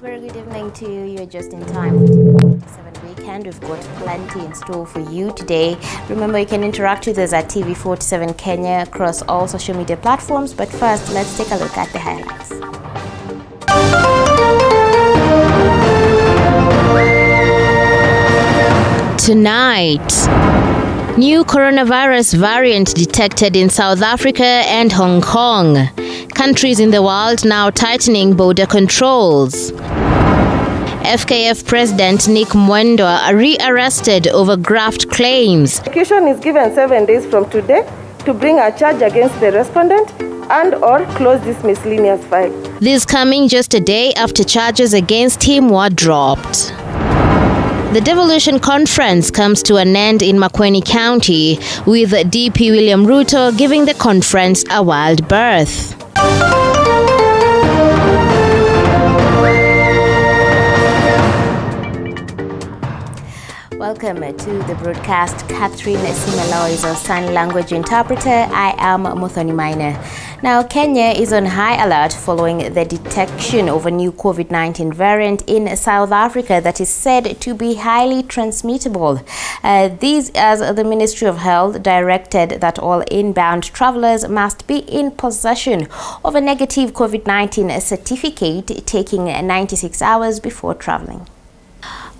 Very good evening to you. You're just in time for the 7 weekend. We've got plenty in store for you today. Remember, you can interact with us at TV47 Kenya across all social media platforms. But first, let's take a look at the highlights. Tonight, new coronavirus variant detected in South Africa and Hong Kong. Countries in the world now tightening border controls. FKF President Nick Mwendwa re-arrested over graft claims. Prosecution is given 7 days from today to bring a charge against the respondent and or close this miscellaneous file. This coming just a day after charges against him were dropped. The devolution conference comes to an end in Makueni County, with DP William Ruto giving the conference a wild berth. Welcome to the broadcast. Catherine Simelo is our sign language interpreter. I am Muthoni Minor. Now, Kenya is on high alert following the detection of a new COVID-19 variant in South Africa that is said to be highly transmittable. This as the Ministry of Health directed that all inbound travelers must be in possession of a negative COVID-19 certificate taking 96 hours before traveling.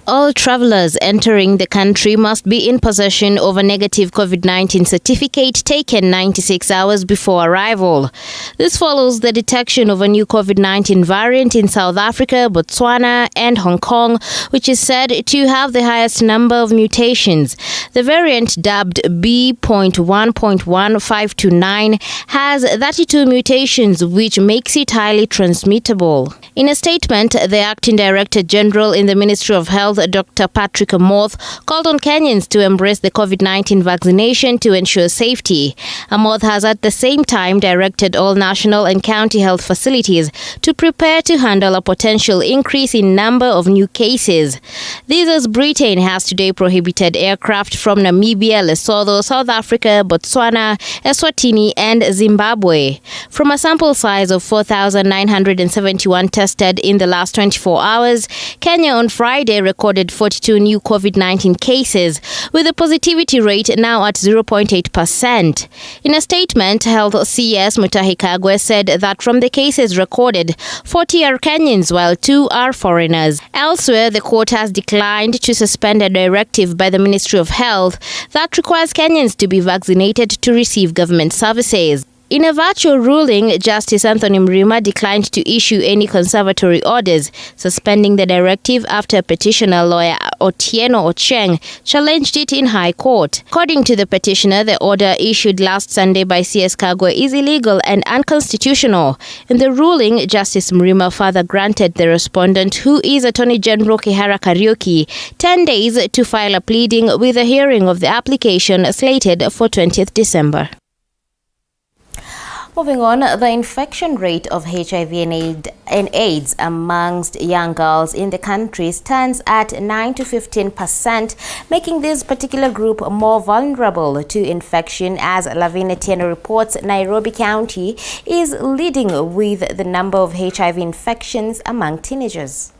All travelers entering the country must be in possession of a negative COVID-19 certificate taken 96 hours before arrival. This follows the detection of a new COVID-19 variant in South Africa, Botswana, and Hong Kong, which is said to have the highest number of mutations. The variant, dubbed B.1.1529, has 32 mutations, which makes it highly transmittable. In a statement, the Acting Director General in the Ministry of Health, Dr. Patrick Amoth, called on Kenyans to embrace the COVID-19 vaccination to ensure safety. Amoth has at the same time directed all national and county health facilities to prepare to handle a potential increase in number of new cases. This as Britain has today prohibited aircraft from Namibia, Lesotho, South Africa, Botswana, Eswatini, and Zimbabwe. From a sample size of 4,971 tested in the last 24 hours, Kenya on Friday recorded 42 new COVID-19 cases, with the positivity rate now at 0.8%. In a statement, Health CS Mutahi Kagwe said that from the cases recorded, 40 are Kenyans while 2 are foreigners. Elsewhere, the court has declined to suspend a directive by the Ministry of Health that requires Kenyans to be vaccinated to receive government services. In a virtual ruling, Justice Anthony Mrima declined to issue any conservatory orders, suspending the directive after petitioner lawyer Otieno Ocheng challenged it in High Court. According to the petitioner, the order issued last Sunday by CS Kagwe is illegal and unconstitutional. In the ruling, Justice Mrima further granted the respondent, who is Attorney General Kihara Kariuki, 10 days to file a pleading, with a hearing of the application slated for 20th December. Moving on, the infection rate of HIV and AIDS amongst young girls in the country stands at 9 to 15%, making this particular group more vulnerable to infection. As Lavina Tieno reports, Nairobi County is leading with the number of HIV infections among teenagers.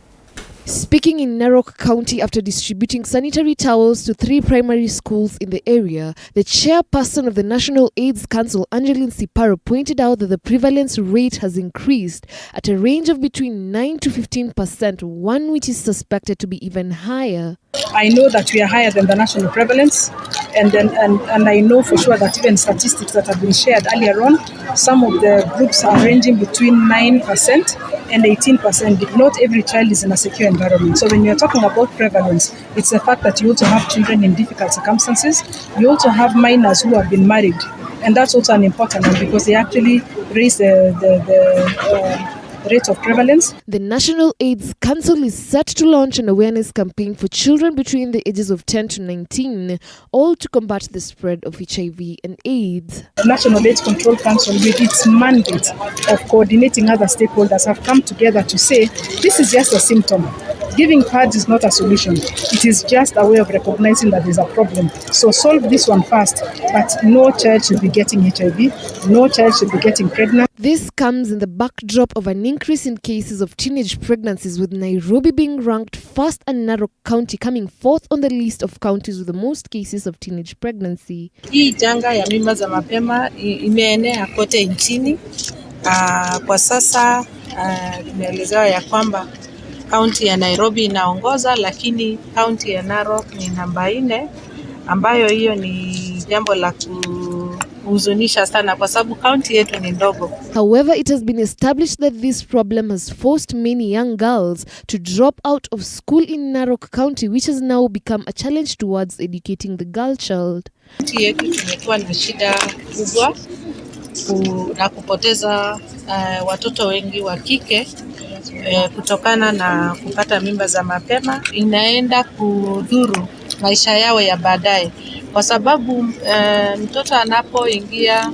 Speaking in Narok County after distributing sanitary towels to 3 primary schools in the area, the chairperson of the National AIDS Council, Angeline Siparo, pointed out that the prevalence rate has increased at a range of between 9 to 15%, one which is suspected to be even higher. I know that we are higher than the national prevalence, and I know for sure that even statistics that have been shared earlier on, some of the groups are ranging between 9% and 18%. Not every child is in a secure environment. So when you're talking about prevalence, it's the fact that you also have children in difficult circumstances. You also have minors who have been married, and that's also an important one because they actually raise the rate of prevalence. The National AIDS Council is set to launch an awareness campaign for children between the ages of 10 to 19, all to combat the spread of HIV and AIDS. The National AIDS Control Council, with its mandate of coordinating other stakeholders, have come together to say this is just a symptom. Giving pads is not a solution. It is just a way of recognizing that there's a problem. So solve this one first, but no child should be getting HIV, no child should be getting pregnant. This comes in the backdrop of an increase in cases of teenage pregnancies, with Nairobi being ranked first and Narok County coming fourth on the list of counties with the most cases of teenage pregnancy. Hii janga ya mimba za mapema imeenea kote nchini. Kwa sasa tumeelezewa ya kwamba kaunti ya Nairobi inaongoza, lakini kaunti ya Narok ni namba 4, ambayo hiyo ni jambo la kuhuzunisha sana kwa sababu kaunti yetu ni ndogo. However, it has been established that this problem has forced many young girls to drop out of school in Narok County, which has now become a challenge towards educating the girl child. Kaunti yetu tumekuwa na shida kubwa na kupoteza watoto wengi wa kike kutokana na kupata mimba za mapema. Inaenda kudhuru maisha yao ya baadaye, kwa sababu mtoto anapoingia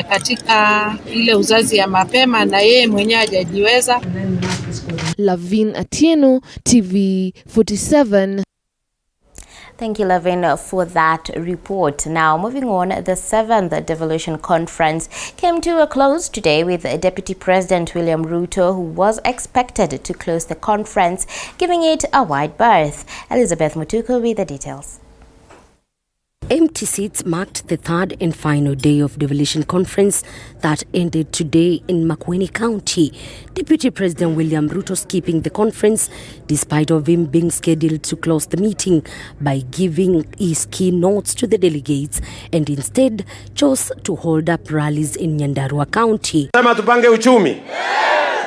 katika ile uzazi ya mapema na yeye mwenyewe hajajiweza. Lavin Atieno, TV 47. Thank you, Lavin, for that report. Now, moving on, the 7th Devolution Conference came to a close today with Deputy President William Ruto, who was expected to close the conference, giving it a wide berth. Elizabeth Mutuku with the details. Empty seats marked the third and final day of devolution conference that ended today in Makueni County. Deputy President William Ruto skipping the conference despite of him being scheduled to close the meeting by giving his keynotes to the delegates, and instead chose to hold up rallies in Nyandarua County. Sema tupange uchumi.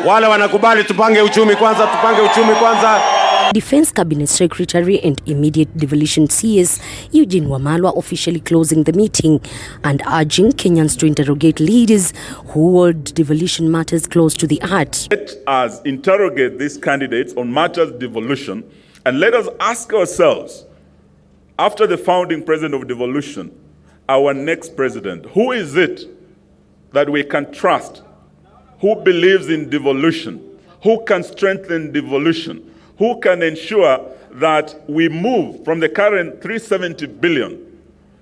Wale wanakubali tupange uchumi kwanza. Defense Cabinet Secretary and immediate devolution CS Eugene Wamalwa officially closing the meeting and urging Kenyans to interrogate leaders who hold devolution matters close to the heart. Let us interrogate these candidates on matters of devolution, and let us ask ourselves, after the founding president of devolution, our next president, who is it that we can trust, who believes in devolution, who can strengthen devolution, who can ensure that we move from the current 370 billion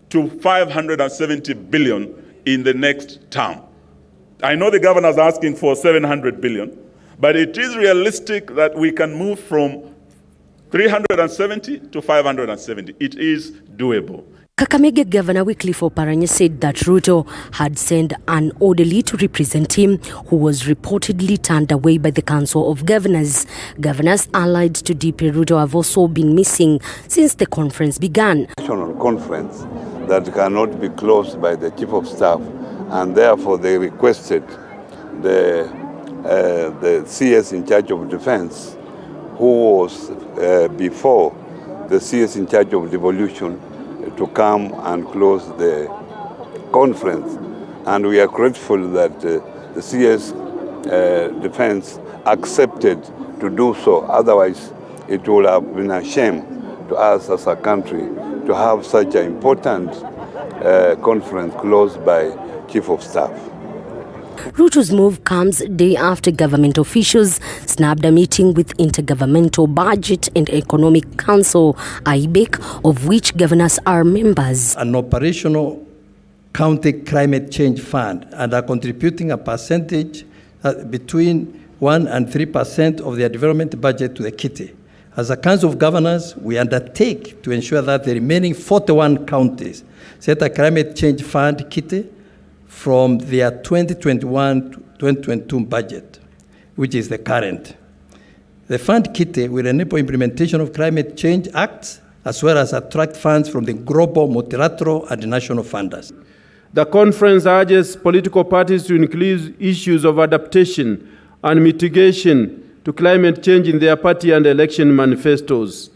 to 570 billion in the next term. I know the governor is asking for 700 billion, but it is realistic that we can move from 370 to 570. It is doable. Kakamega Governor Wycliffe Oparanya said that Ruto had sent an orderly to represent him, who was reportedly turned away by the Council of Governors. Governors allied to DP Ruto have also been missing since the conference began. National conference that cannot be closed by the Chief of Staff, and therefore they requested the CS in charge of defense, who was before the CS in charge of devolution, to come and close the conference. And we are grateful that the CS Defense accepted to do so. Otherwise, it would have been a shame to us as a country to have such an important conference closed by Chief of Staff. Ruto's move comes day after government officials snapped a meeting with Intergovernmental Budget and Economic Council, IBEC, of which governors are members. An operational county climate change fund, and are contributing a percentage between 1% and 3% of their development budget to the kitty. As a Council of Governors, we undertake to ensure that the remaining 41 counties set a climate change fund kitty from their 2021 to 2022 budget, which is the current. The fund kitty will enable implementation of climate change acts, as well as attract funds from the global, multilateral, and national funders. The conference urges political parties to include issues of adaptation and mitigation to climate change in their party and election manifestos.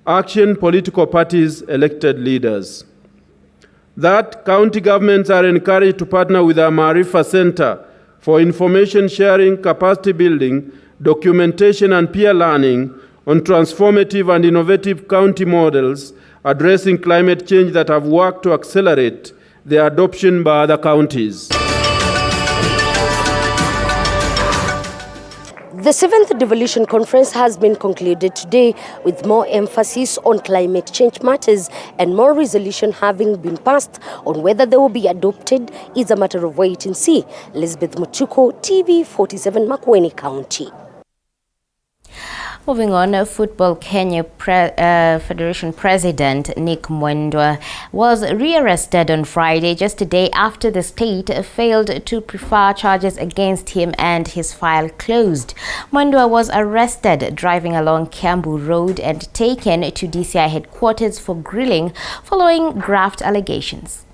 Action political parties' elected leaders. That county governments are encouraged to partner with the Maarifa Center for information sharing, capacity building, documentation and peer learning on transformative and innovative county models addressing climate change that have worked to accelerate their adoption by other counties. The 7th Devolution Conference has been concluded today with more emphasis on climate change matters and more resolution having been passed on whether they will be adopted is a matter of wait and see. Elizabeth Mutuko, TV 47, Makueni County. Moving on, Football Kenya Federation President Nick Mwendwa was rearrested on Friday, just a day after the state failed to prefer charges against him and his file closed. Mwendwa was arrested driving along Kiambu Road and taken to DCI headquarters for grilling following graft allegations.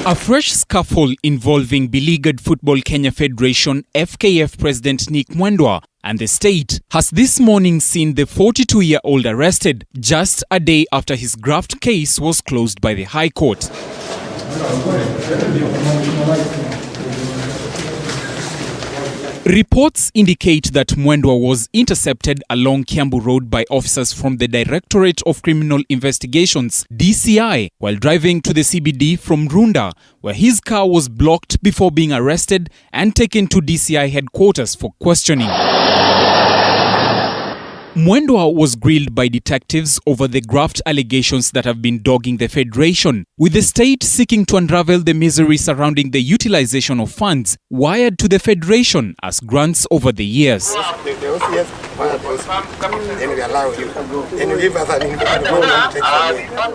A fresh scuffle involving beleaguered Football Kenya Federation FKF President Nick Mwendwa and the state has this morning seen the 42-year-old arrested just a day after his graft case was closed by the High Court. Reports indicate that Mwendwa was intercepted along Kiambu Road by officers from the Directorate of Criminal Investigations, DCI, while driving to the CBD from Runda, where his car was blocked before being arrested and taken to DCI headquarters for questioning. Mwendwa was grilled by detectives over the graft allegations that have been dogging the Federation, with the state seeking to unravel the misery surrounding the utilization of funds wired to the Federation as grants over the years.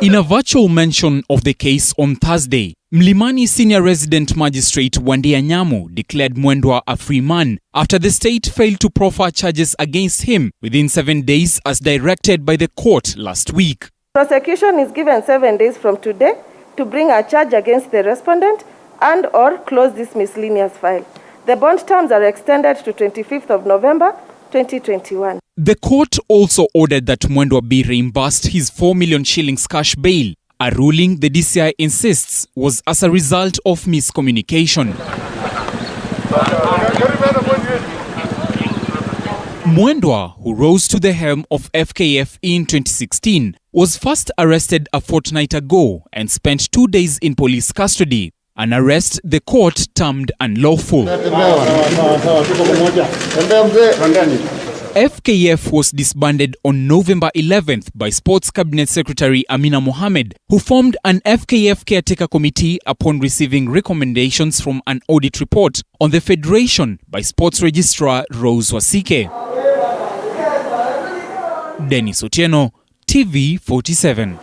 In a virtual mention of the case on Thursday, Mlimani Senior Resident Magistrate Wandia Nyamu declared Mwendwa a free man after the state failed to proffer charges against him within 7 days as directed by the court last week. Prosecution is given 7 days from today to bring a charge against the respondent and or close this miscellaneous file. The bond terms are extended to 25th of November 2021. The court also ordered that Mwendwa be reimbursed his 4 million shillings cash bail, a ruling the DCI insists was as a result of miscommunication. Mwendwa, who rose to the helm of FKF in 2016, was first arrested a fortnight ago and spent 2 days in police custody, an arrest the court termed unlawful. FKF was disbanded on November 11th by Sports Cabinet Secretary Amina Mohamed, who formed an FKF caretaker committee upon receiving recommendations from an audit report on the Federation by Sports Registrar Rose Wasike. Dennis Otieno, TV 47.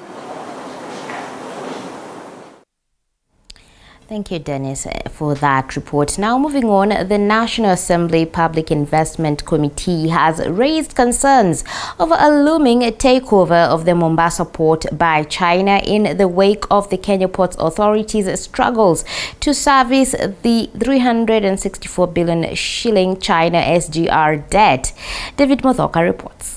Thank you, Dennis, for that report. Now, moving on, the National Assembly Public Investment Committee has raised concerns over a looming takeover of the Mombasa port by China in the wake of the Kenya Ports Authority's struggles to service the 364 billion shilling China SGR debt. David Mothoka reports.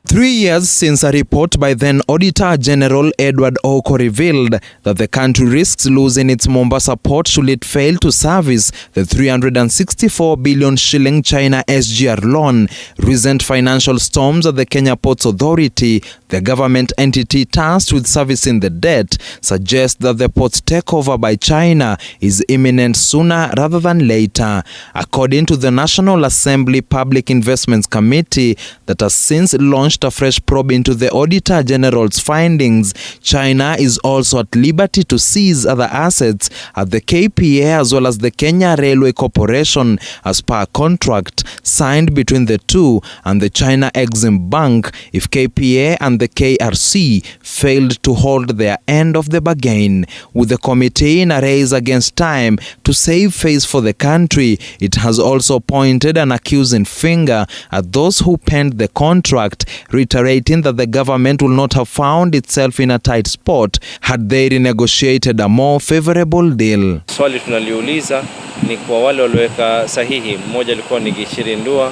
3 years since a report by then Auditor General Edward Oko revealed that the country risks losing its Mombasa port should it fail to service the 364 billion shilling China SGR loan. Recent financial storms at the Kenya Ports Authority, the government entity tasked with servicing the debt, suggest that the port's takeover by China is imminent sooner rather than later. According to the National Assembly Public Investments Committee that has since launched a fresh probe into the Auditor General's findings, China is also at liberty to seize other assets at the KPA as well as the Kenya Railway Corporation as per a contract signed between the two and the China Exim Bank if KPA and the KRC failed to hold their end of the bargain. With the committee in a race against time to save face for the country, it has also pointed an accusing finger at those who penned the contract, reiterating that the government will not have found itself in a tight spot had they renegotiated a more favorable deal. Swali tunaliuliza ni kwa wale walioweka sahihi. Mmoja alikuwa ni Gishiri Ndua,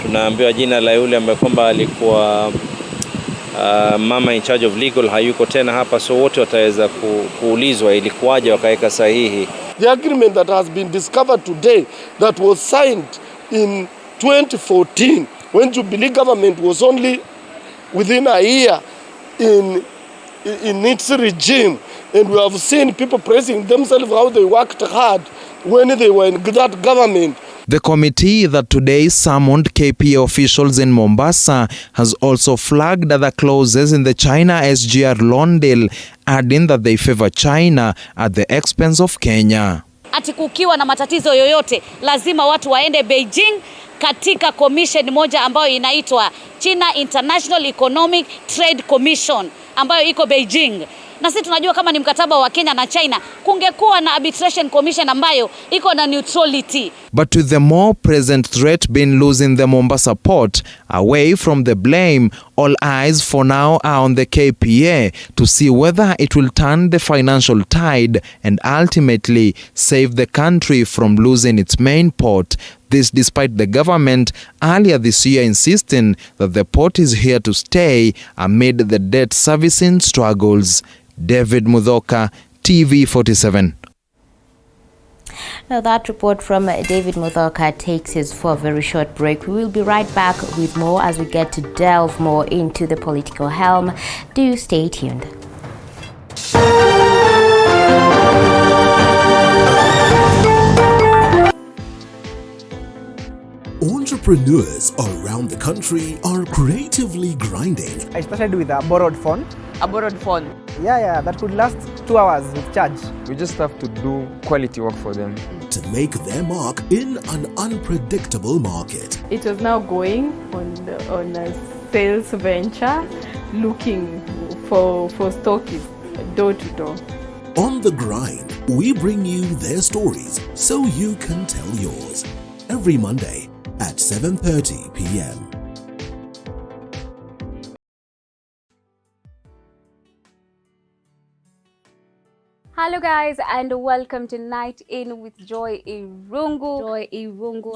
tunaambiwa jina la yule ambaye kwamba alikuwa mama in charge of legal hayuko tena hapa, so wote wataweza kuulizwa ilikuwaje wakaweka sahihi. The agreement that has been discovered today that was signed in 2014 when Jubilee government was only within a year in its regime, And we have seen people praising themselves how they worked hard when they were in that government. The committee that today summoned KPA officials in Mombasa has also flagged other clauses in the China SGR loan deal, adding that they favor China at the expense of Kenya. Ati kukiwa na matatizo yoyote, lazima watu waende Beijing katika commission moja ambayo inaitwa China International Economic Trade Commission ambayo iko Beijing. Na sisi tunajua kama ni mkataba wa Kenya na China, kungekuwa na arbitration commission ambayo iko na neutrality. But with the more present threat being losing the Mombasa port away from the blame, all eyes for now are on the KPA to see whether it will turn the financial tide and ultimately save the country from losing its main port. This despite the government earlier this year insisting that the port is here to stay amid the debt servicing struggles. David Mudhoka, TV47. Now that report from David Mudhoka takes us for a very short break. We will be right back with more as we get to delve more into the political helm. Do stay tuned. Entrepreneurs around the country are creatively grinding. I started with a borrowed phone. A borrowed phone? Yeah, that could last 2 hours with charge. We just have to do quality work for them. To make their mark in an unpredictable market. It was now going on a sales venture, looking for stockists door to door. On the grind, we bring you their stories so you can tell yours. Every Monday at 7:30 p.m. Hello guys, and welcome to Night In with Joy Irungu.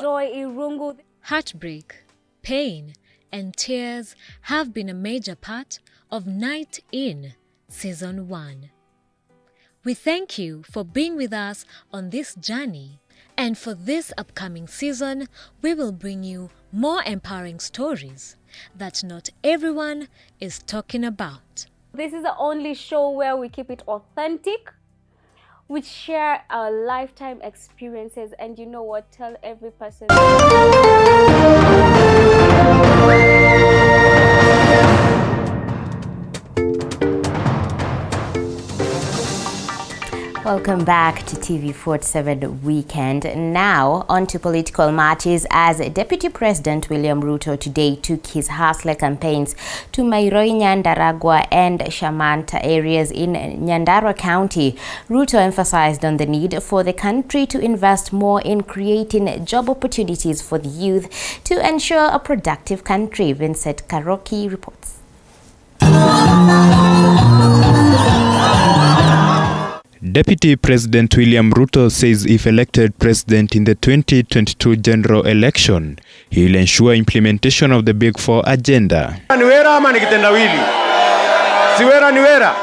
Joy Irungu. Heartbreak, pain, and tears have been a major part of Night In Season 1. We thank you for being with us on this journey. And for this upcoming season, we will bring you more empowering stories that not everyone is talking about. This is the only show where we keep it authentic. We share our lifetime experiences, and you know what? Tell every person. Welcome back to TV47 Weekend. Now, on to political matters as Deputy President William Ruto today took his hustler campaigns to Mairoi, Nyandaragwa and Shamanta areas in Nyandarua County. Ruto emphasized on the need for the country to invest more in creating job opportunities for the youth to ensure a productive country. Vincent Karoki reports. Deputy President William Ruto says if elected president in the 2022 general election, he will ensure implementation of the Big Four agenda. Niwera ama nikitendawili? Siwera niwera.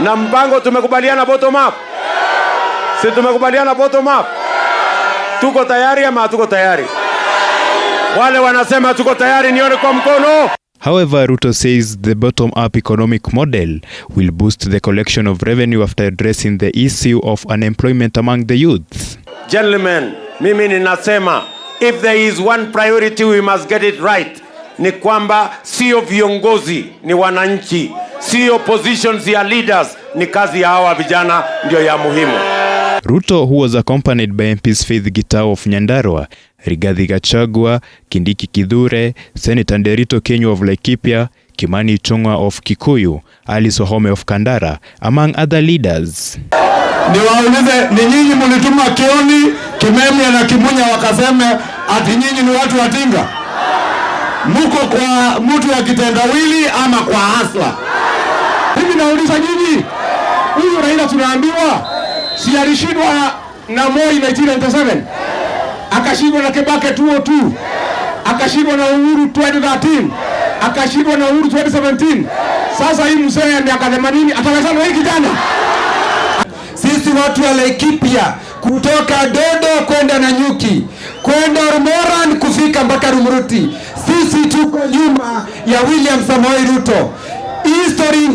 Na mpango tumekubaliana bottom up. Si tumekubaliana bottom up. Tuko tayari ama hatuko tayari? Wale wanasema tuko tayari nione kwa mkono. However, Ruto says the bottom-up economic model will boost the collection of revenue after addressing the issue of unemployment among the youth. Gentlemen, mimi ninasema, if there is one priority we must get it right, ni kwamba sio viongozi, ni wananchi, sio positions ya leaders, ni kazi ya hawa vijana ndio ya muhimu. Ruto, who was accompanied by MPs Faith Gitau of Nyandarua, Rigathi Gachagua, Kindiki Kithure, Senator Nderito Kenyu of Laikipia, Kimani Ichung'wah of Kikuyu, Alice Wahome of Kandara, among other leaders. Niwaulize, ni nyinyi mlituma Kioni, Kimemia na Kimunya wakaseme ati nyinyi ni watu watinga? Muko kwa mtu ya kitendawili ama kwa hasla? Hivi nauliza nyinyi, huyu Raila tunaambiwa si alishindwa na Moi 1997, akashindwa na Kibaki 2002, akashindwa na Uhuru 2013, akashindwa na Uhuru 2017. Sasa hii mzee ya miaka 80 atawezana hii kijana? Sisi watu wa Laikipia kutoka Dodo kwenda Nanyuki, kwenda Rumoran kufika mpaka Rumuruti, sisi tuko nyuma ya William Samoei Ruto. Hii story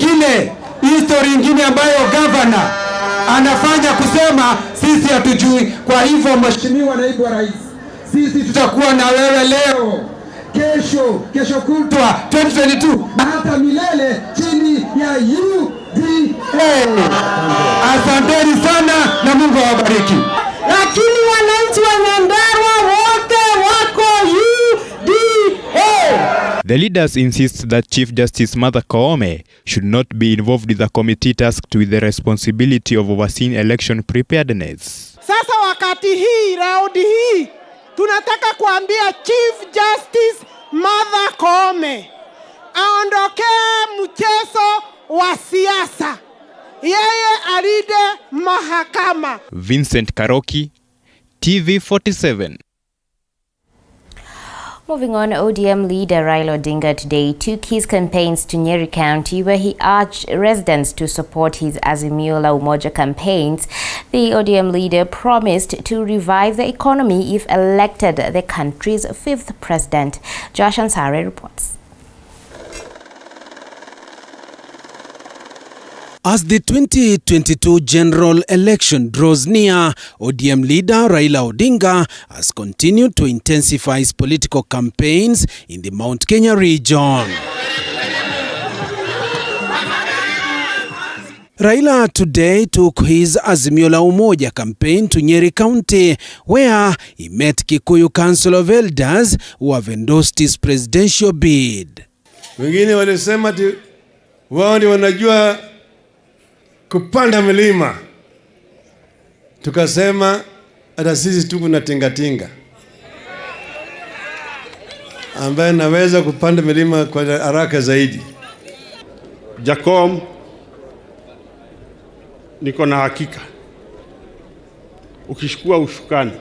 history ingine ambayo governor anafanya kusema sisi hatujui. Kwa hivyo Mheshimiwa Naibu wa Rais, sisi tutakuwa na wewe leo, kesho kutwa 2022 na hata milele chini ya UDA. Asanteni sana na Mungu awabariki. Lakini wananchi wa Nyandarua wote wako UDA. The leaders insist that Chief Justice Martha Koome should not be involved with the committee tasked with the responsibility of overseeing election preparedness. Sasa wakati hii, raundi hii, tunataka kuambia Chief Justice Martha Koome aondokee mchezo wa siasa. Yeye alinde mahakama. Vincent Karoki, TV47. Moving on, ODM leader Raila Odinga today took his campaigns to Nyeri County, where he urged residents to support his Azimio la Umoja campaigns. The ODM leader promised to revive the economy if elected the country's 5th president. Josh Ansari reports. As the 2022 general election draws near, ODM leader Raila Odinga has continued to intensify his political campaigns in the Mount Kenya region. Raila today took his Azimio la Umoja campaign to Nyeri County, where he met Kikuyu Council of Elders who have endorsed his presidential bid. Wengine walisema wao ndio wanajua kupanda milima. Tukasema hata sisi tuko na tingatinga ambaye naweza kupanda milima kwa haraka zaidi. Jacob, niko na hakika ukishukua ushukani,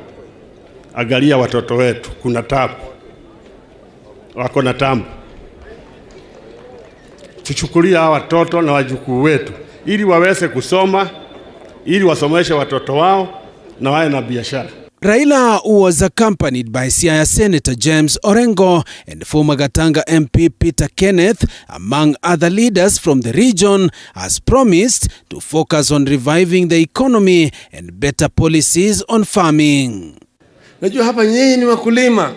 angalia watoto wetu, kuna tabu, wako na tabu. Tuchukulia watoto na wajukuu wetu ili waweze kusoma, ili wasomeshe watoto wao na wawe na biashara. Raila was accompanied by Siaya Senator James Orengo and former Gatanga MP Peter Kenneth, among other leaders from the region, as promised to focus on reviving the economy and better policies on farming. Najua hapa nyinyi ni wakulima.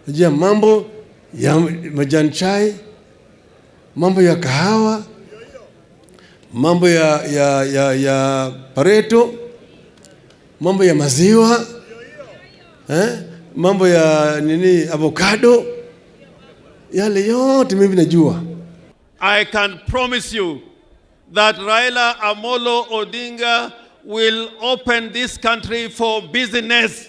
Najua mambo ya majani chai, mambo ya kahawa, mambo ya pareto, mambo ya maziwa, mambo ya avocado, yale yote mimi najua. I can promise you that Raila Amolo Odinga will open this country for business.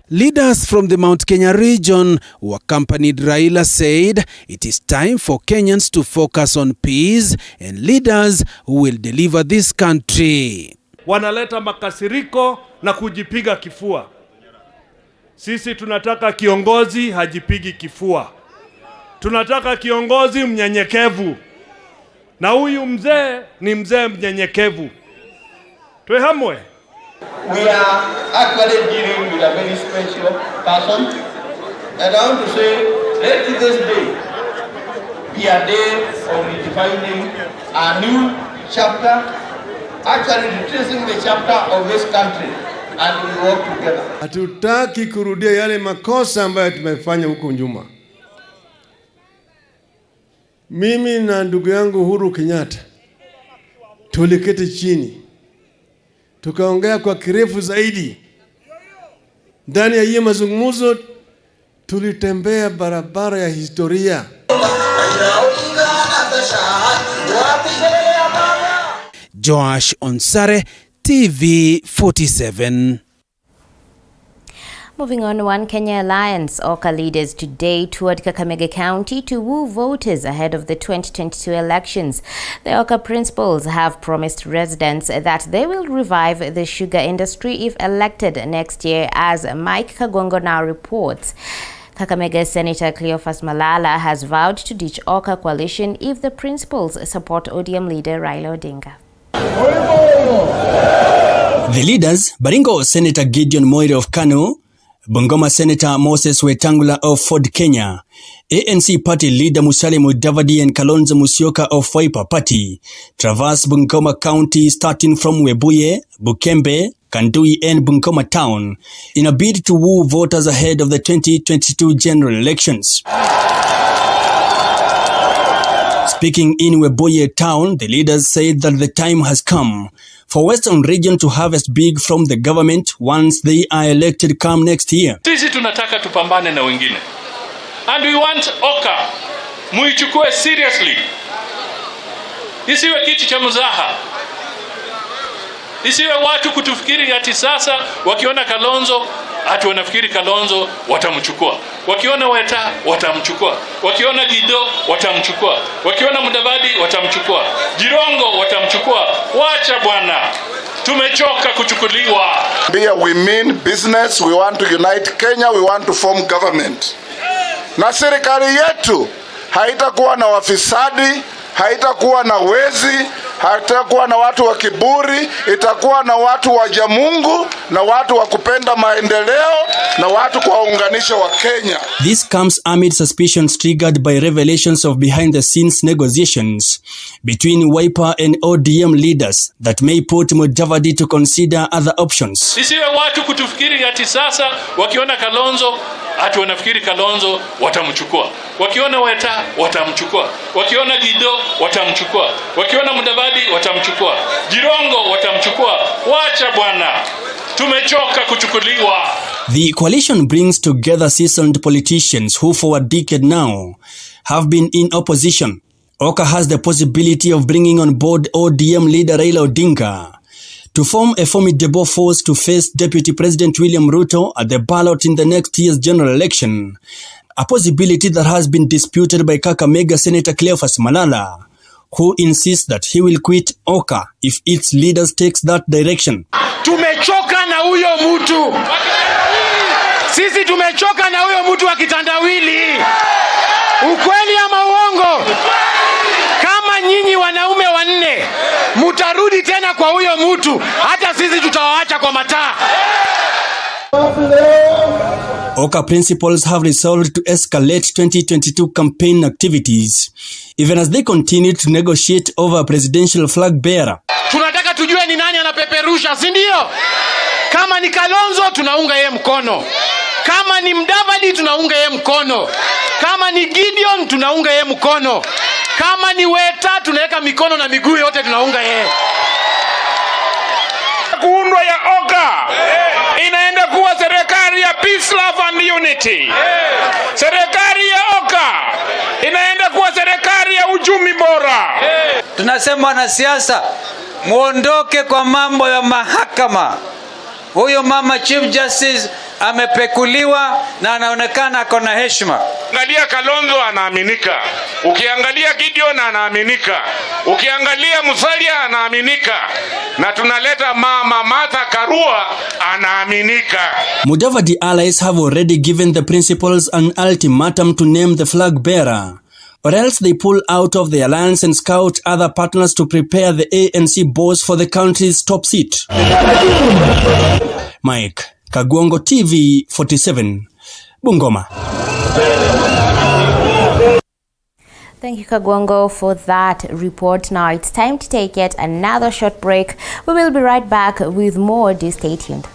Leaders from the Mount Kenya region who accompanied Raila said it is time for Kenyans to focus on peace and leaders who will deliver this country. Wanaleta makasiriko na kujipiga kifua. Sisi tunataka kiongozi hajipigi kifua. Tunataka kiongozi mnyenyekevu. Na huyu mzee ni mzee mnyenyekevu. Tuehamwe. We are actually dealing with a very special person, and I want to say, let this day be a day of redefining a new chapter, actually retracing the chapter of this country, and we work together. Hatutaki kurudia yale makosa ambayo tumefanya huko nyuma. Mimi na ndugu yangu Uhuru Kenyatta tuliketi chini, tukaongea kwa kirefu zaidi. Ndani ya hiyo mazungumzo tulitembea barabara ya historia. Josh Onsare, TV47. Moving on, One Kenya Alliance OCA leaders today toured Kakamega County to woo voters ahead of the 2022 elections. The OCA principals have promised residents that they will revive the sugar industry if elected next year, as Mike Kagongo now reports. Kakamega Senator Cleophas Malala has vowed to ditch OCA coalition if the principals support ODM leader Raila Odinga. The leaders, Baringo Senator Gideon Moire of Kano, Bungoma Senator Moses Wetangula of Ford Kenya, ANC Party leader Musalia Mudavadi and Kalonzo Musyoka of Wiper Party traverse Bungoma County starting from Webuye, Bukembe, Kandui and Bungoma Town in a bid to woo voters ahead of the 2022 general elections. Speaking in Webuye Town, the leaders said that the time has come for Western Region to harvest big from the government once they are elected come next year. Sisi tunataka tupambane na wengine. And we want Oka muichukue seriously. Isiwe kitu cha mzaha. Isiwe watu kutufikiri ati sasa wakiona Kalonzo ati wanafikiri Kalonzo watamchukua. Wakiona Weta watamchukua. Wakiona Gido watamchukua. Wakiona Mudavadi watamchukua. Jirongo watamchukua. Wacha bwana. Tumechoka kuchukuliwa. Here we mean business, we want to unite Kenya, we want to form government. Na serikali yetu haitakuwa na wafisadi, haitakuwa na wezi, haitakuwa na watu wa kiburi, itakuwa na watu waja Mungu na watu wa kupenda maendeleo na watu kuwaunganisha wa Kenya. This comes amid suspicions triggered by revelations of behind-the-scenes negotiations between Wiper and ODM leaders that may put Mudavadi to consider other options. Isiwe watu kutufikiri ati sasa wakiona Kalonzo ati wanafikiri Kalonzo watamchukua. Wakiona Weta watamchukua. Wakiona Gido watamchukua. Wakiona Mudavadi watamchukua. Jirongo watamchukua. Wacha bwana. Tumechoka kuchukuliwa. The coalition brings together seasoned politicians who for a decade now have been in opposition. Oka has the possibility of bringing on board ODM leader Raila Odinga to form a formidable force to face Deputy President William Ruto at the ballot in the next year's general election, a possibility that has been disputed by Kakamega Senator Cleophas Malala, who insists that he will quit Oka if its leaders takes that direction. Tumechoka na huyo mtu. Sisi tumechoka na huyo mtu wa kitandawili. Ukweli ama uongo? Kama nyinyi wanaume wanne mutarudi tena kwa huyo mtu, hata sisi tutawaacha kwa mataa. Oka principals have resolved to escalate 2022 campaign activities, even as they continue to negotiate over a presidential flag bearer. Tunataka tujue ni nani anapeperusha, si ndio? Kama ni Kalonzo tunaunga yeye mkono. Kama ni Mudavadi tunaunga yeye mkono. Kama ni Gideon tunaunga yeye mkono. Kama ni Weta tunaweka mikono na miguu yote tunaunga yeye. Kuundwa ya Oka inaenda kuwa serikali ya peace, love and unity. Serikali ya Oka inaenda kuwa serikali ya uchumi bora. Tunasema wanasiasa muondoke kwa mambo ya mahakama. Huyo mama Chief Justice amepekuliwa na anaonekana ako na heshima. Angalia Kalonzo anaaminika. Ukiangalia Gideon anaaminika. Ukiangalia Musalia anaaminika. Na tunaleta mama Martha Karua anaaminika. Mudavadi allies have already given the principals an ultimatum to name the flag bearer, or else they pull out of the alliance and scout other partners to prepare the ANC boss for the country's top seat. Mike Kagwongo, TV 47, Bungoma. Thank you, Kagwongo, for that report. Now it's time to take yet another short break. We will be right back with more. Do stay tuned.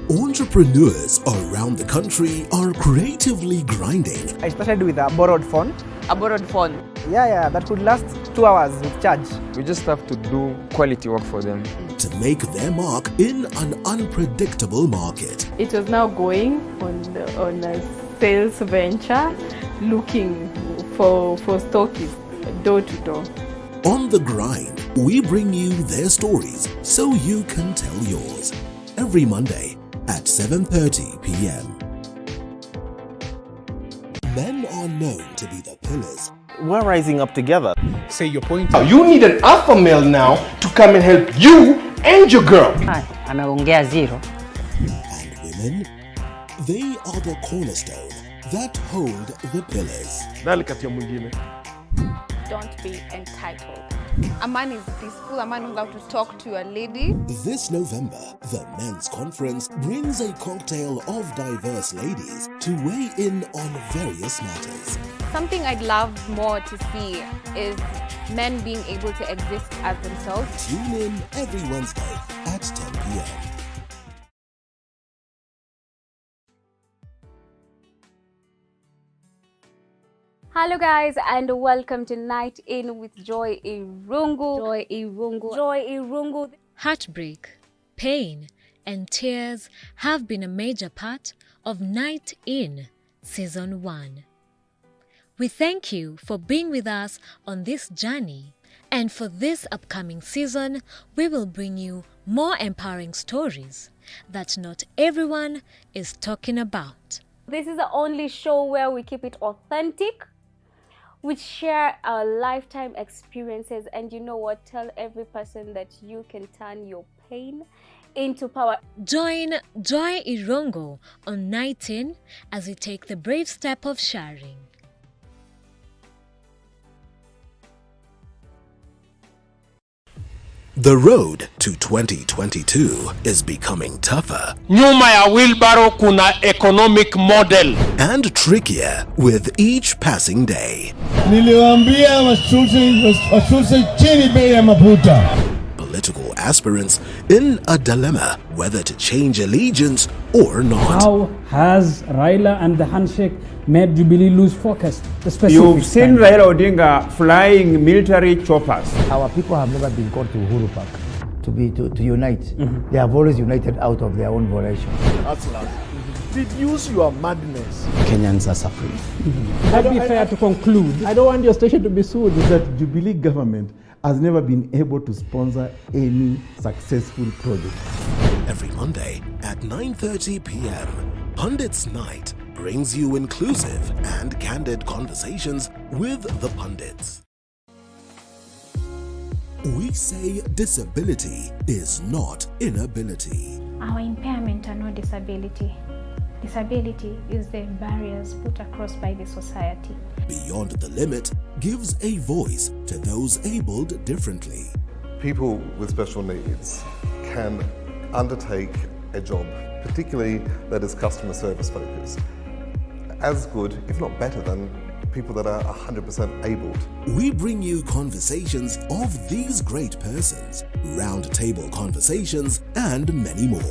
Entrepreneurs around the country are creatively grinding. I started with a borrowed phone. A borrowed phone? Yeah, that could last 2 hours with charge. We just have to do quality work for them. To make their mark in an unpredictable market. It was now going on a sales venture, looking for stockists, door to door. On the grind, we bring you their stories so you can tell yours. Every Monday at 7:30 p.m. Men are known to be the pillars. We're rising up together. Say your point. You need an alpha male now to come and help you and your girl. Anaongea zero. And women, they are the cornerstone that hold the pillars. Nali kati ya mwingine. don't be entitled. A man is peaceful, a man knows how to talk to a lady. This November, the Men's Conference brings a cocktail of diverse ladies to weigh in on various matters. Something I'd love more to see is men being able to exist as themselves. Tune in every Wednesday at 10 p.m. Hello guys, and welcome to Night In with Joy Irungu. Joy Irungu. Joy Irungu. Heartbreak, pain, and tears have been a major part of Night In Season 1. We thank you for being with us on this journey, and for this upcoming season, we will bring you more empowering stories that not everyone is talking about. This is the only show where we keep it authentic. We share our lifetime experiences, and you know what? Tell every person that you can turn your pain into power. Join Joy Irungu on Night In as we take the brave step of sharing. The road to 2022 is becoming tougher. Nyuma ya wheelbarrow kuna economic model. And trickier with each passing day. Niliwaambia washushe chini bei ya mafuta. Political aspirants in a dilemma whether to change allegiance or not. How has Raila and the handshake made Jubilee lose focus? You've seen Raila Odinga flying military choppers. Our people have never been called to Uhuru Park to unite. They have always united out of their own volition. Reduce your madness. Kenyans are suffering. That'd be fair to conclude. I don't want your station to be sued. That Jubilee government has never been able to sponsor any successful project. Every Monday at 9:30 p.m., Pundits Night brings you inclusive and candid conversations with the pundits. We say disability is not inability. Our impairment are not disability. Disability is the barriers put across by the society. Beyond the Limit gives a voice to those abled differently. People with special needs can undertake a job, particularly that is customer service focused, as good, if not better, than people that are 100% abled. We bring you conversations of these great persons, round table conversations, and many more.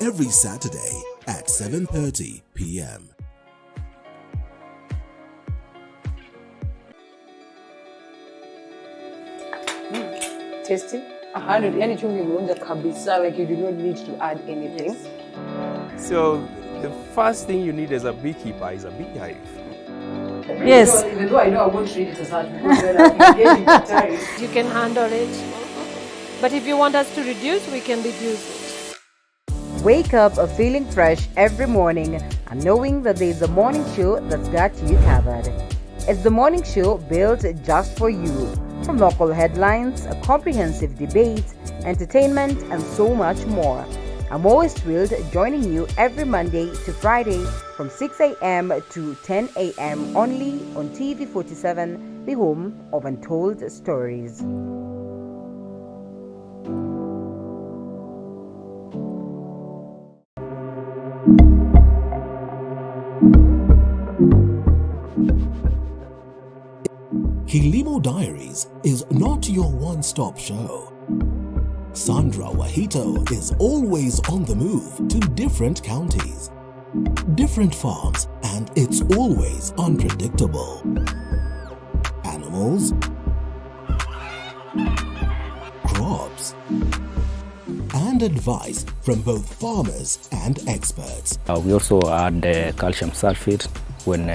Every Saturday at 7:30 p.m. Tasty. 100 yani chumvi imeonja kabisa, like you do not need to add anything. So the first thing you need as a beekeeper is a beehive. Yes. Even though I know I won't treat it as hard because then I'll be getting the time. You can handle it. But if you want us to reduce, we can reduce it. Wake up feeling fresh every morning and knowing that there is a morning show that's got you covered. It's the morning show built just for you. From local headlines, a comprehensive debate, entertainment, and so much more. I'm always thrilled joining you every Monday to Friday from 6 a.m. to 10 a.m. only on TV47, the home of untold stories. Kilimo Diaries is not your one-stop show. Sandra Wahito is always on the move to different counties, different farms, and it's always unpredictable. Animals, crops, and advice from both farmers and experts. We also add calcium sulfate when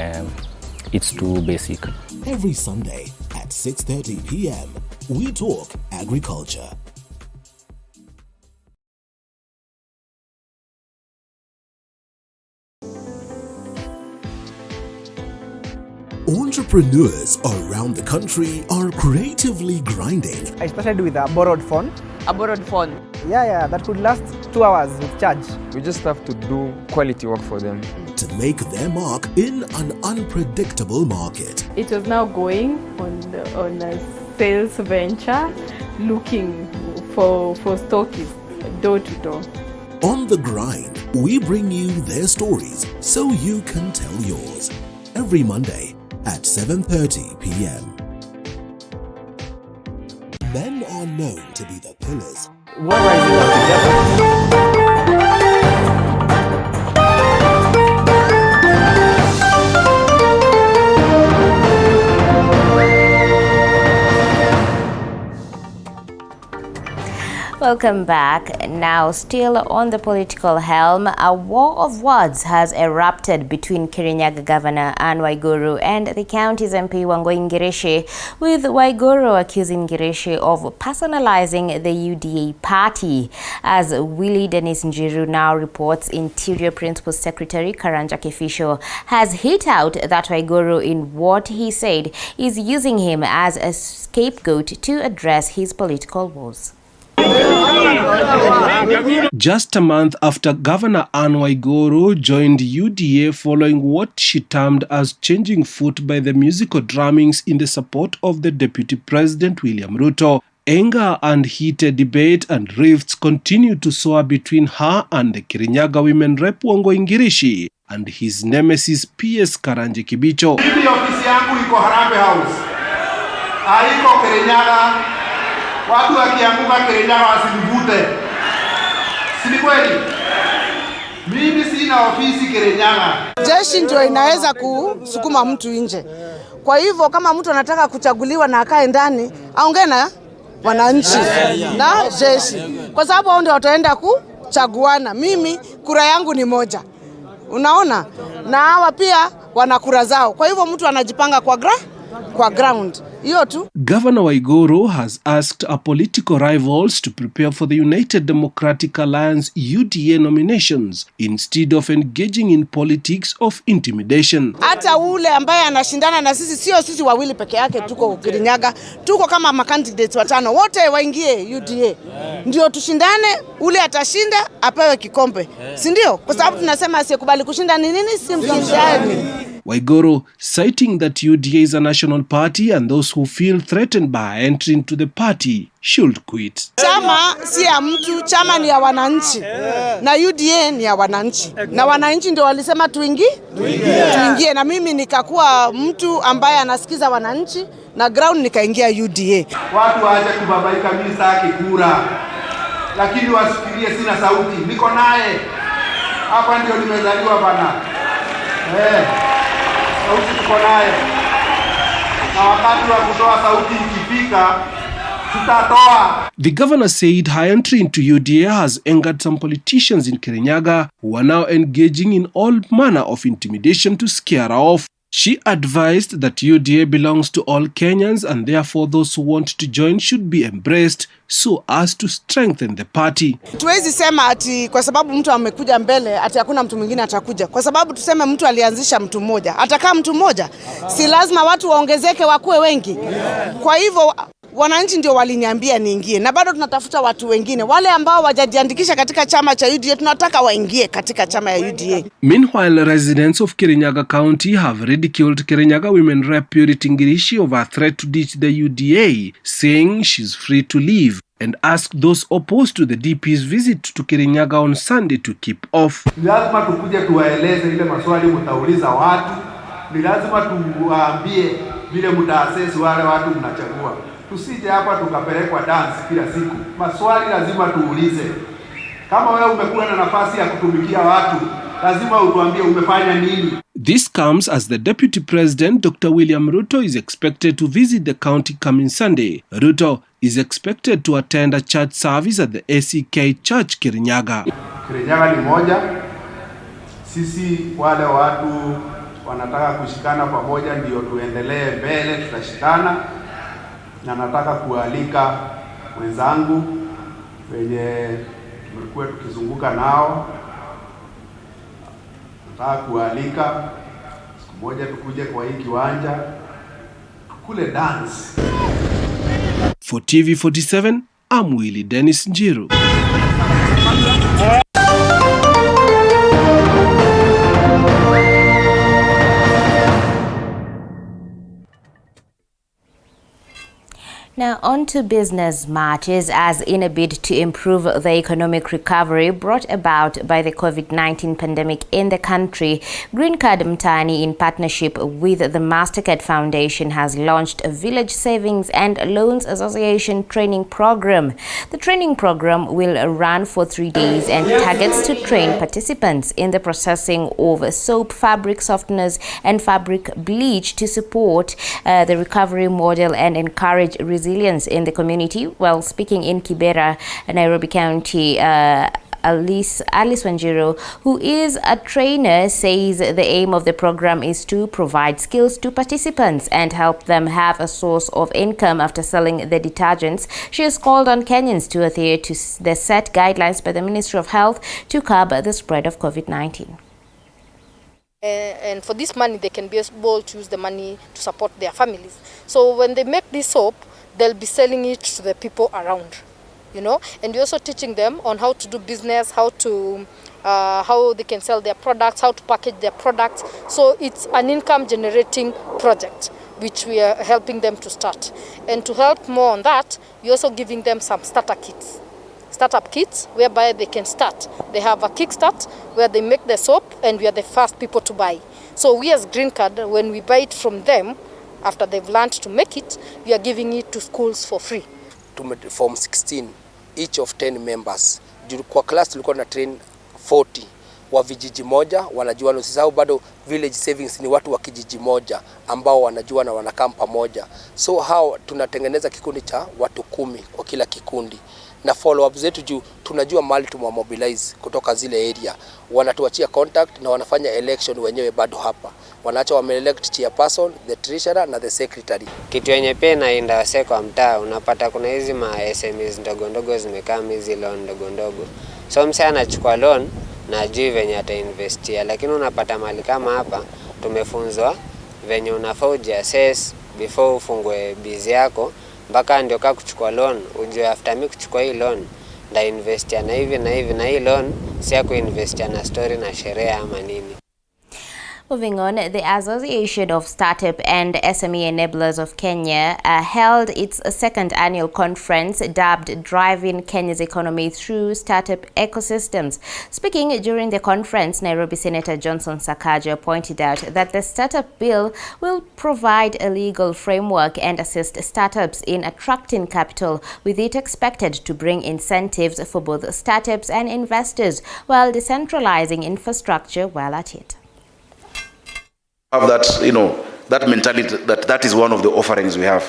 it's too basic. Every Sunday at 6:30 p.m., we talk agriculture. Entrepreneurs around the country are creatively grinding. I started with a borrowed phone. A borrowed phone? Yeah, that could last 2 hours with charge. We just have to do quality work for them. To make their mark in an unpredictable market. It was now going on a sales venture, looking for stockists door to door. On the grind, we bring you their stories so you can tell yours. Every Monday at 7:30 p.m. Men are known to be the pillars. What rising up together? Welcome back. Now, still on the political helm, a war of words has erupted between Kirinyaga Governor Anne Waiguru and the county's MP Wangui Ngireche, with Waiguru accusing Ngireche of personalizing the UDA party. As Willie Dennis Njiru now reports, Interior Principal Secretary Karanja Kifisho has hit out that Waiguru in what he said is using him as a scapegoat to address his political woes. Just a month after Governor Anne Waiguru joined UDA following what she termed as changing foot by the musical drummings in the support of the Deputy President William Ruto, anger and heated debate and rifts continue to soar between her and the Kirinyaga women rep Wangui Ngireche and his nemesis PS Karanja Kibicho. Mimi ofisi yangu iko Harambee House. Haiko Kirinyaga. Watu wakianguka Kirinyaga wasinivute. Si ni kweli? Mimi sina ofisi Kirinyaga. Jeshi ndio inaweza kusukuma mtu nje. Kwa hivyo kama mtu anataka kuchaguliwa na akae ndani, aongee na wananchi na jeshi. Kwa sababu hao ndio wataenda kuchaguana. Mimi kura yangu ni moja. Unaona? Na hawa pia wana kura zao. Kwa hivyo mtu anajipanga kwa ground. Governor Waiguru has asked her political rivals to prepare for the United Democratic Alliance UDA nominations instead of engaging in politics of intimidation. Hata ule ambaye anashindana na sisi wawili peke yake tuko Kirinyaga, tuko kama makandidates watano, wote waingie UDA. Ndio tushindane, ule atashinda apewe kikombe. Si ndio? Kwa sababu tunasema asiyekubali kushinda ni nini? Si mpinzani. Waiguru, citing that UDA is a national party and those who feel threatened by entry into the party should quit. Chama si ya mtu, chama ni ya wananchi. Na UDA ni ya wananchi. Na wananchi ndio walisema tuingie. Na mimi nikakuwa mtu ambaye anasikiza wananchi na ground nikaingia UDA. Watu waache kubabaika, mimi sitaki kura. Lakini wasifikirie sina sauti. Niko naye. Hapa ndio nimezaliwa bana. Sauti tuko naye. Na wakati wa kutoa sauti ikifika, tutatoa. The governor said her entry into UDA has angered some politicians in Kirinyaga who are now engaging in all manner of intimidation to scare her off. She advised that UDA belongs to all Kenyans and therefore those who want to join should be embraced so as to strengthen the party. Tuwezi sema ati kwa sababu mtu amekuja mbele ati hakuna mtu mwingine atakuja. Kwa sababu tuseme mtu alianzisha mtu mmoja, atakaa mtu mmoja. Si lazima watu waongezeke wakuwe wengi. Kwa hivyo wananchi ndio waliniambia niingie na bado tunatafuta watu wengine. Wale ambao wajajiandikisha katika chama cha UDA tunataka waingie katika chama ya UDA. Meanwhile, residents of Kirinyaga County have ridiculed Kirinyaga women rep Purity Ngireche over a threat to ditch the UDA, saying she's free to leave, and asked those opposed to the DP's visit to Kirinyaga on Sunday to keep off. Ni lazima tukuje tuwaeleze ile maswali mtauliza watu. Ni lazima tuwaambie vile mtaassess wale watu mnachagua. Tusije hapa tukapelekwa dance kila siku. Maswali lazima tuulize. Kama wewe umekuwa na nafasi ya kutumikia watu, lazima utuambie umefanya nini. This comes as the Deputy President Dr. William Ruto is expected to visit the county coming Sunday. Ruto is expected to attend a church service at the ACK Church Kirinyaga. Kirinyaga ni moja. Sisi wale watu wanataka kushikana pamoja ndio tuendelee mbele, tutashikana. Na nataka kualika wenzangu wenye tumekuwa tukizunguka nao. Nataka kualika Moja tukuje kwa hii kiwanja tukule dance. For TV47, I'm Willie Dennis Njiru. Now on to business matters, as in a bid to improve the economic recovery brought about by the COVID-19 pandemic in the country, Green Card Mtaani, in partnership with the Mastercard Foundation, has launched a Village Savings and Loans Association training program. The training program will run for 3 days and targets to train participants in the processing of soap, fabric softeners and fabric bleach to support the recovery model and encourage resilience in the community. While speaking in Kibera, Nairobi County, Alice Wanjiru, who is a trainer, says the aim of the program is to provide skills to participants and help them have a source of income after selling the detergents. She has called on Kenyans to adhere to the set guidelines by the Ministry of Health to curb the spread of COVID-19. And for this money, they can be able to use the money to support their families. So when they make this soap, they'll be selling it to the people around, you know. And we're also teaching them on how to do business, how they can sell their products, how to package their products. So it's an income generating project which we are helping them to start. And to help more on that, we're also giving them some startup kits whereby they can start. They have a kickstart where they make the soap and we are the first people to buy. So we as Green Card, when we buy it from them, after they've learned to make it, we are giving it to schools for free. Form 16, each of 10 members. Kwa class tulikuwa na train 40 wa vijiji moja, wanajuana. Usisahau bado village savings ni watu wa kijiji moja ambao wanajuana na wanakaa pamoja. So hao tunatengeneza kikundi cha watu 10 kwa kila kikundi. Na follow up zetu juu tunajua mali tumemobilize kutoka zile area. Wanatuachia contact na wanafanya election wenyewe bado hapa. Wanaacha wameelect chairperson, the treasurer na the secretary. Kitu yenye pia inaenda wase kwa mtaa, unapata kuna hizi ma SMEs ndogo ndogo zimekaa hizi loan ndogo ndogo. So msee anachukua loan na ajui venye atainvestia, lakini unapata mali kama hapa tumefunzwa venye unafaa ujiassess before ufungue bizi yako. Mpaka ndio kaa kuchukua loan, ujue after me kuchukua hii loan nda investia na hivi na hivi, na hii loan si ya kuinvestia na story na sherehe ama nini. Moving on, the Association of Startup and SME Enablers of Kenya held its second annual conference dubbed Driving Kenya's Economy Through Startup Ecosystems. Speaking during the conference, Nairobi Senator Johnson Sakaja pointed out that the startup bill will provide a legal framework and assist startups in attracting capital, with it expected to bring incentives for both startups and investors while decentralizing infrastructure while at it. Have that, that mentality that is one of the offerings we have,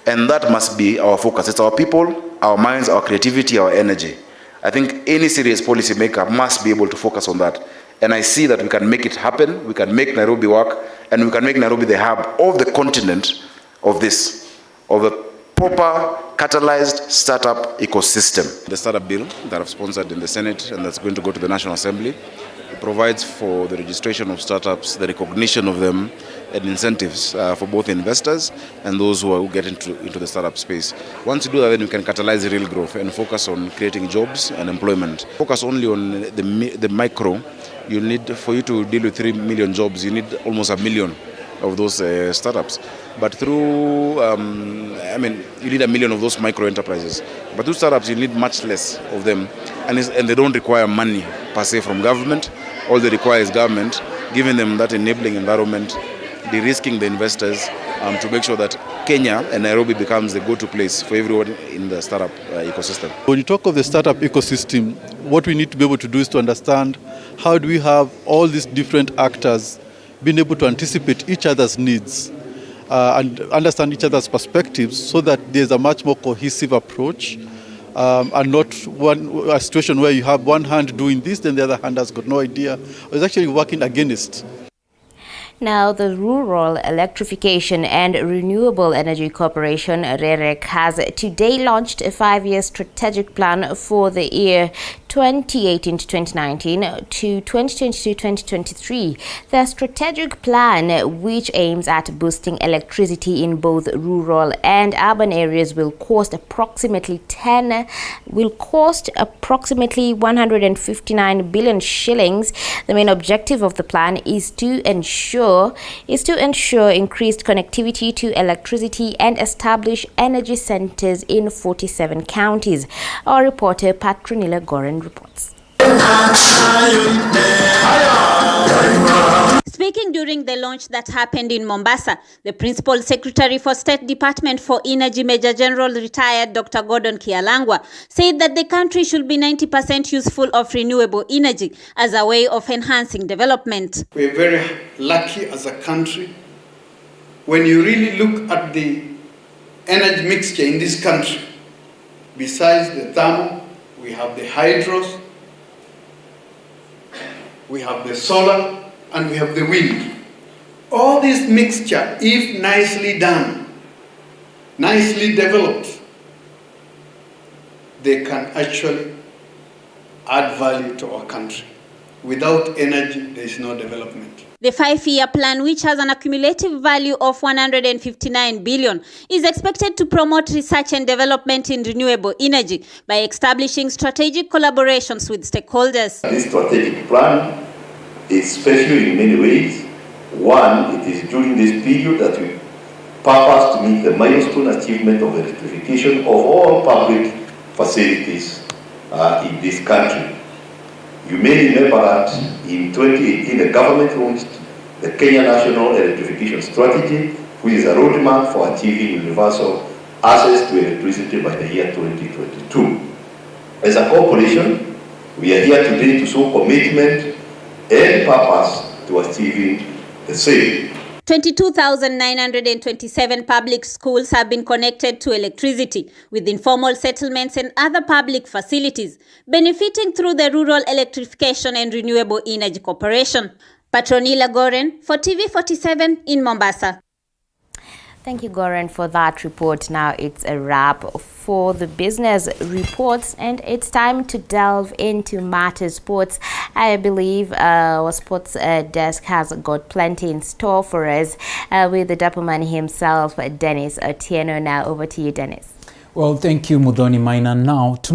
and that must be our focus. It's our people, our minds, our creativity, our energy. I think any serious policy maker must be able to focus on that, and I see that we can make it happen. We can make Nairobi work, and we can make Nairobi the hub of the continent of a proper catalyzed startup ecosystem. The startup bill that I've sponsored in the Senate and that's going to go to the National Assembly, it provides for the registration of startups, the recognition of them, and incentives for both investors and those who get into the startup space. Once you do that, then you can catalyze real growth and focus on creating jobs and employment. Focus only on the micro. You need, for you to deal with 3 million jobs, you need almost 1 million of those startups. But through, you need 1 million of those micro enterprises. But through startups, you need much less of them, and they don't require money per se from government. All they require is government giving them that enabling environment, de-risking the investors to make sure that Kenya and Nairobi becomes the go-to place for everyone in the startup ecosystem. When you talk of the startup ecosystem, what we need to be able to do is to understand how do we have all these different actors being able to anticipate each other's needs and understand each other's perspectives so that there's a much more cohesive approach and not a situation where you have one hand doing this, then the other hand has got no idea. It's actually working against. Now, the Rural Electrification and Renewable Energy Corporation, REREC, has today launched a 5-year strategic plan for the year 2018 to 2019 to 2022-2023, the strategic plan, which aims at boosting electricity in both rural and urban areas, will cost approximately 159 billion shillings. The main objective of the plan is to ensure increased connectivity to electricity and establish energy centers in 47 counties. Our reporter Patronila Goren reports. Speaking during the launch that happened in Mombasa, the Principal Secretary for State Department for Energy, Major General retired Dr. Gordon Kialangwa, said that the country should be 90% useful of renewable energy as a way of enhancing development. We're very lucky as a country. When you really look at the energy mixture in this country, besides the thermal, we have the hydros, we have the solar, and we have the wind. All this mixture, if nicely done, nicely developed, they can actually add value to our country. Without energy, there is no development. The 5-year plan, which has an accumulative value of 159 billion, is expected to promote research and development in renewable energy by establishing strategic collaborations with stakeholders. This strategic plan is special in many ways. One, it is during this period that we purpose to meet the milestone achievement of electrification of all public facilities in this country. You may remember that in 2018, the government launched the Kenya National Electrification Strategy, which is a roadmap for achieving universal access to electricity by the year 2022. As a corporation, we are here today to show commitment and purpose to achieving the same. 22,927 public schools have been connected to electricity, with informal settlements and other public facilities benefiting through the Rural Electrification and Renewable Energy Corporation. Patronila Goren for TV47 in Mombasa. Thank you, Goren, for that report. Now it's a wrap for the business reports, and it's time to delve into matters sports. I believe our sports desk has got plenty in store for us with the Dapper Man himself, Dennis Otieno. Now over to you, Dennis. Well, thank you, Mudhoni Maina. Now, tonight